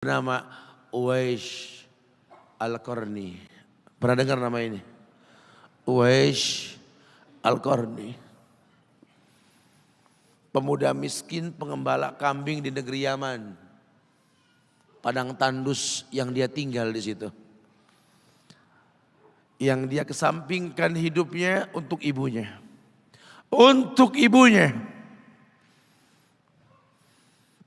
Nama Uwais Al-Qarni. Pernah dengar nama ini? Uwais Al-Qarni. Pemuda miskin pengembala kambing di negeri Yaman. Padang tandus yang dia tinggal di situ. Yang dia kesampingkan hidupnya untuk ibunya. Untuk ibunya.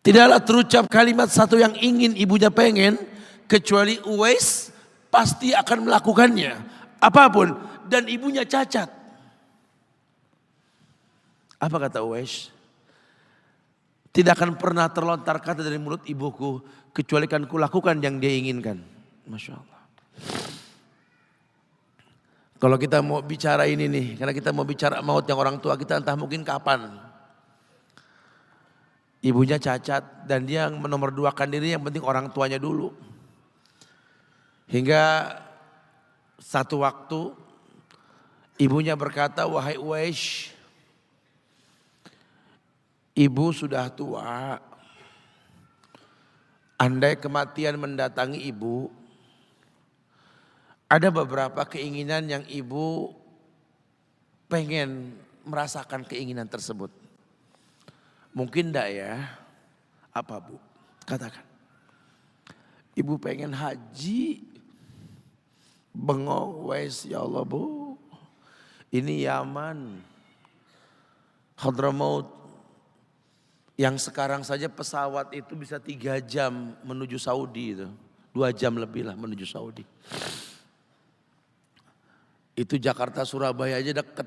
Tidaklah terucap kalimat satu yang ingin ibunya pengen, kecuali Uwais pasti akan melakukannya. Apapun, dan ibunya cacat. Apa kata Uwais? Tidak akan pernah terlontar kata dari mulut ibuku, kecuali kan kulakukan yang dia inginkan. Masya Allah. Kalau kita mau bicara ini nih, karena kita mau bicara maut yang orang tua kita entah mungkin kapan. Ibunya cacat dan dia menomorduakan diri, yang penting orang tuanya dulu. Hingga satu waktu ibunya berkata, wahai Uwais, ibu sudah tua. Andai kematian mendatangi ibu, ada beberapa keinginan yang ibu pengen merasakan keinginan tersebut. Mungkin enggak ya? Apa bu? Katakan. Ibu pengen haji. Bengong, Uwais, ya Allah bu. Ini Yaman. Hadramaut. Yang sekarang saja pesawat itu bisa 3 jam menuju Saudi itu. 2 jam lebih lah menuju Saudi. Itu Jakarta Surabaya aja deket.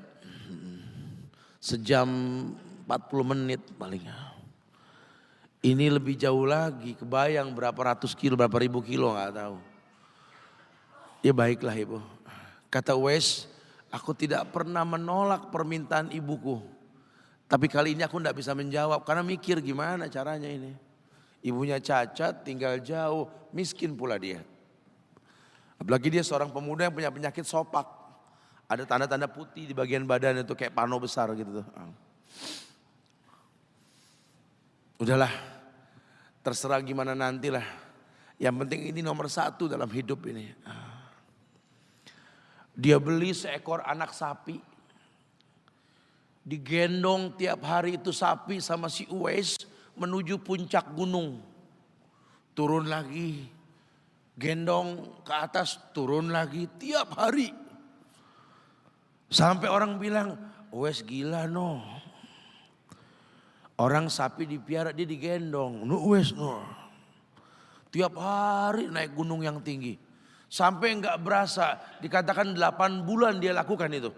Sejam 40 menit paling. Ini lebih jauh lagi, kebayang berapa ratus kilo, berapa ribu kilo gak tahu. Ya baiklah ibu. Kata Uwais, aku tidak pernah menolak permintaan ibuku. Tapi kali ini aku tidak bisa menjawab karena mikir gimana caranya ini. Ibunya cacat, tinggal jauh, miskin pula dia. Apalagi dia seorang pemuda yang punya penyakit sopak. Ada tanda-tanda putih di bagian badan itu kayak pano besar gitu tuh. Udahlah, terserah gimana nantilah. Yang penting ini nomor 1 dalam hidup ini. Dia beli seekor anak sapi. Digendong tiap hari itu sapi sama si Uwais menuju puncak gunung. Turun lagi, gendong ke atas, turun lagi tiap hari. Sampai orang bilang, Uwais gila no. Orang sapi dipiara, dia digendong. Uwais no. Tiap hari naik gunung yang tinggi. Sampai enggak berasa, dikatakan 8 bulan dia lakukan itu.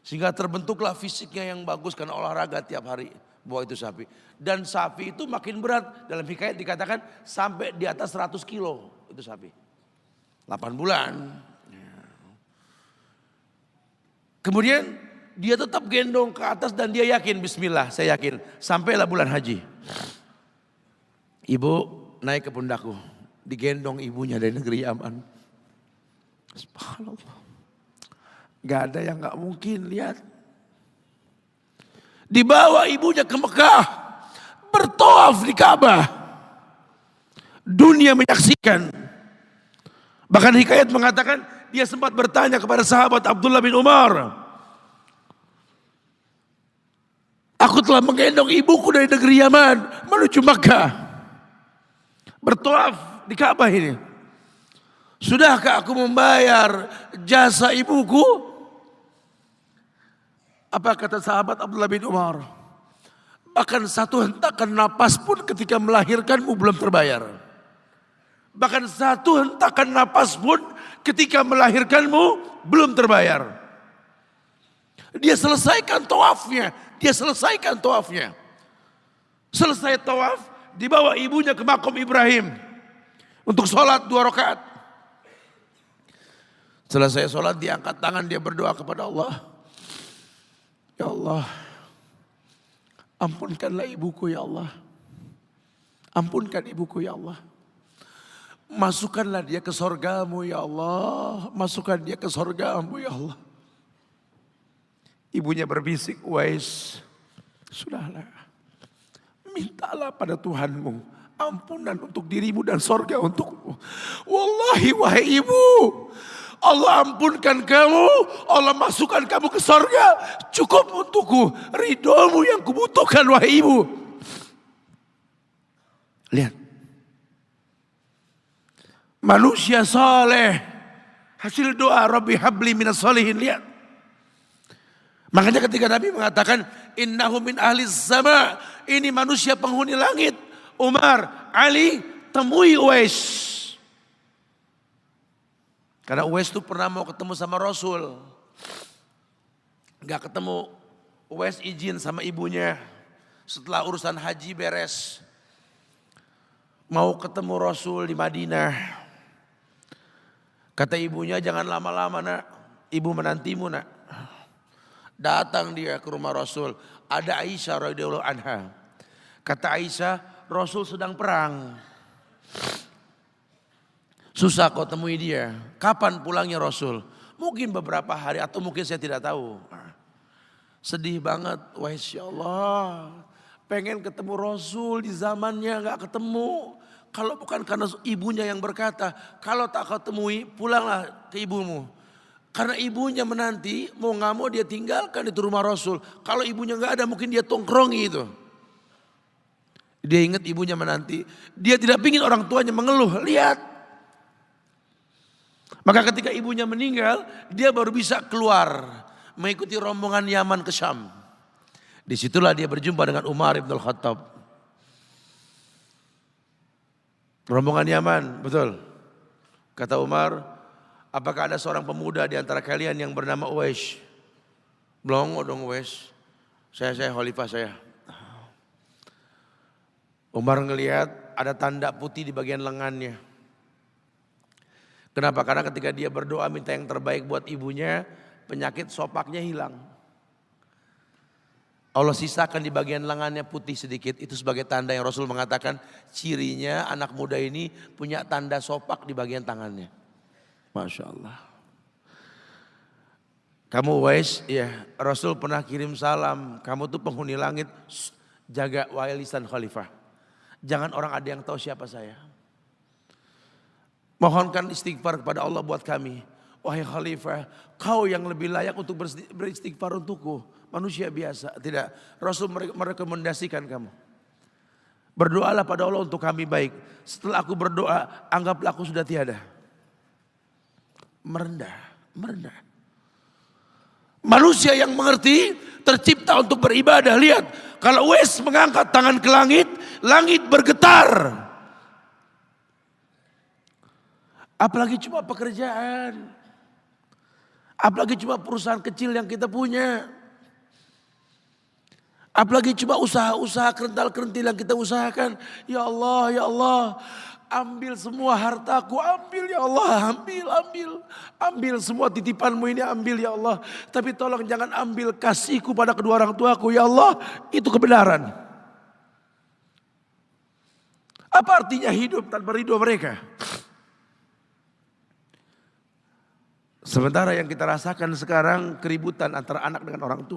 Sehingga terbentuklah fisiknya yang bagus karena olahraga tiap hari bawa itu sapi. Dan sapi itu makin berat. Dalam hikayat dikatakan sampai di atas 100 kilo itu sapi. 8 bulan. Kemudian dia tetap gendong ke atas dan dia yakin, bismillah saya yakin. Sampailah bulan haji. Ibu naik ke pundakku. Digendong ibunya dari negeri Yaman. Subhanallah. Gak ada yang gak mungkin, lihat. Dibawa ibunya ke Mekah. Bertawaf di Ka'bah. Dunia menyaksikan. Bahkan hikayat mengatakan dia sempat bertanya kepada sahabat Abdullah bin Umar. Aku telah menggendong ibuku dari negeri Yaman menuju Makkah. Bertawaf di Ka'bah ini. Sudahkah aku membayar jasa ibuku? Apa kata sahabat Abdullah bin Umar? Bahkan satu hentakan napas pun ketika melahirkanmu belum terbayar. Bahkan satu hentakan napas pun ketika melahirkanmu belum terbayar. Dia selesaikan tawafnya. Selesai tawaf, dibawa ibunya ke makom Ibrahim untuk sholat 2 rakaat. Selesai sholat, diangkat tangan, dia berdoa kepada Allah. Ya Allah, ampunkanlah ibuku ya Allah. Ampunkan ibuku ya Allah. Masukkanlah dia ke sorgamu ya Allah. Masukkan dia ke sorgamu ya Allah. Ibunya berbisik, Uwais, sudahlah. Mintalah pada Tuhanmu ampunan untuk dirimu dan sorga untukmu. Wallahi wahai ibu, Allah ampunkan kamu, Allah masukkan kamu ke sorga, cukup untukku. Ridhomu yang kubutuhkan wahai ibu. Lihat. Manusia saleh, hasil doa Rabbi habli minas solihin. Lihat. Makanya ketika Nabi mengatakan innahu min ahli sama, ini manusia penghuni langit. Umar, Ali, temui Uwais. Karena Uwais itu pernah mau ketemu sama Rasul. Gak ketemu. Uwais izin sama ibunya. Setelah urusan haji beres. Mau ketemu Rasul di Madinah. Kata ibunya, jangan lama-lama nak. Ibu menantimu nak. Datang dia ke rumah Rasul. Ada Aisyah radhiyallahu anha. Kata Aisyah, Rasul sedang perang. Susah kau temui dia. Kapan pulangnya Rasul? Mungkin beberapa hari atau mungkin saya tidak tahu. Sedih banget. Wah insya Allah. Pengen ketemu Rasul di zamannya gak ketemu. Kalau bukan karena ibunya yang berkata, kalau tak kau temui pulanglah ke ibumu. Karena ibunya menanti, mau gak mau dia tinggalkan itu rumah Rasul. Kalau ibunya gak ada mungkin dia tongkrongi itu. Dia ingat ibunya menanti. Dia tidak ingin orang tuanya mengeluh. Lihat. Maka ketika ibunya meninggal, dia baru bisa keluar. Mengikuti rombongan Yaman ke Syam. Disitulah dia berjumpa dengan Umar ibn al-Khattab. Rombongan Yaman, betul. Kata Umar, apakah ada seorang pemuda di antara kalian yang bernama Uwais? Belum dong Uwais. Saya khalifah saya. Umar ngelihat ada tanda putih di bagian lengannya. Kenapa? Karena ketika dia berdoa minta yang terbaik buat ibunya, penyakit sopaknya hilang. Allah sisakan di bagian lengannya putih sedikit. Itu sebagai tanda yang Rasul mengatakan cirinya anak muda ini punya tanda sopak di bagian tangannya. Masya Allah. Kamu Uwais, ya Rasul pernah kirim salam. Kamu tuh penghuni langit, jaga walisan khalifah. Jangan orang ada yang tahu siapa saya. Mohonkan istighfar kepada Allah buat kami. Wahai khalifah, kau yang lebih layak untuk beristighfar untukku. Manusia biasa. Tidak, Rasul merekomendasikan kamu. Berdoalah pada Allah untuk kami baik. Setelah aku berdoa, anggaplah aku sudah tiada. Merendah. Manusia yang mengerti tercipta untuk beribadah. Lihat, kalau Uwais mengangkat tangan ke langit, langit bergetar. Apalagi cuma pekerjaan. Apalagi cuma perusahaan kecil yang kita punya. Apalagi cuma usaha-usaha kerental-kerentil yang kita usahakan. Ya Allah, ambil semua hartaku, ambil ya Allah, ambil semua titipanmu ini, ambil ya Allah. Tapi tolong jangan ambil kasihku pada kedua orang tuaku, ya Allah, itu kebenaran. Apa artinya hidup tanpa ridho mereka? Sementara yang kita rasakan sekarang keributan antara anak dengan orang tua.